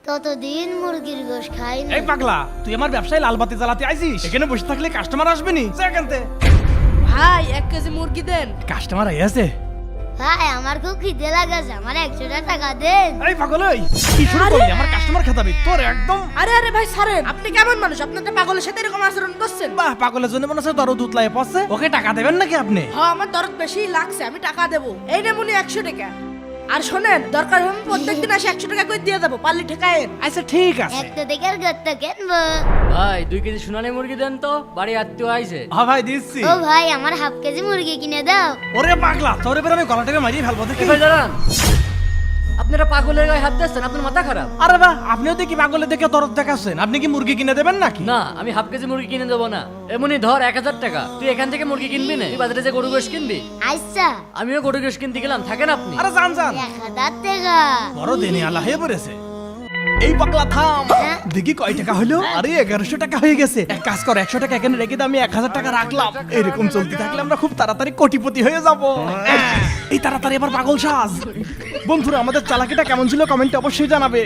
ততদিন মুরগির গোশ খাইনি। এই পাগলা, তুই আমার ব্যবসায় লালবাতি জ্বালাতে আইছিস? এখানে বসে থাকলে কাস্টমার আসবে নি। সেখানতে ভাই 1 কেজি মুরগি দেন। কাস্টমার আইছে। ভাই আমার খুব খিদে লাগাছে, আমার 100 টাকা দেন। এই পাগল, ওই কি শুরু করলি? আমার কাস্টমার খাতাবি তোর একদম। আরে আরে ভাই ছাড়েন, আপনি কেমন মানুষ? আপনি তো পাগলের সাথে এরকম আচরণ করছেন। বাহ, পাগলের জন্য মনে হচ্ছে দরদ উতলায় পড়ছে। ওকে টাকা দেবেন নাকি আপনি? হ্যাঁ আমার দরদ বেশি লাগছে, আমি টাকা দেবো। এই নেমুনি 100 টাকা। আর শোনেন, দরকার হলে আমি প্রত্যেকদিন আসে 100 টাকা করে দিয়ে দেবো, পারলে ঠেকায়েন। আচ্ছা ঠিক আছে। একটা দেখের গত্তা কেনবো? ভাই 2 কেজি সোনালী মুরগি দেন তো, বাড়ি আত্মীয় আইছে। হ্যাঁ ভাই দিচ্ছি। ও ভাই আমার হাফ কেজি মুরগি কিনে দাও। ওরে পাগলা, তোর এবার আমি গলাটাকে মারিয়ে ফেলবো দেখি। ভাই দাঁড়ান, আপনারা পাগলের গায়ে হাত দিচ্ছেন, আপনার মাথা খারাপ। আরে বাহ, আপনিও দেখি পাগলের দেখে দরদ দেখাচ্ছেন। আপনি কি মুরগি কিনে দেবেন নাকি? না, আমি হাফ কেজি মুরগি কিনে দেবো না। এমনি ধর 1000 টাকা, তুই এখান থেকে মুরগি কিনবি না, তুই বাজারে যে গরু গোশ কিনবি। আচ্ছা আমিও গরু গোশ কিনতে গেলাম, থাকেন আপনি। আরে জান জান, 1000 টাকা। বড় দেনি আল্লাহ হয়ে পড়েছে। এই পাগলা থাম, হ্যাঁ? দেখি কয় টাকা হলো। আরে 1100 টাকা হয়ে গেছে। এক কাজ কর, 100 টাকা এখানে রেখে দে, আমি 1000 টাকা রাখলাম। এরকম চলতে থাকলে আমরা খুব তাড়াতাড়ি কোটিপতি হয়ে যাব। এই তাড়াতাড়ি এবার পাগল সাজ। বন্ধুরা, আমাদের চালাকিটা কেমন ছিল কমেন্টে অবশ্যই জানাবে।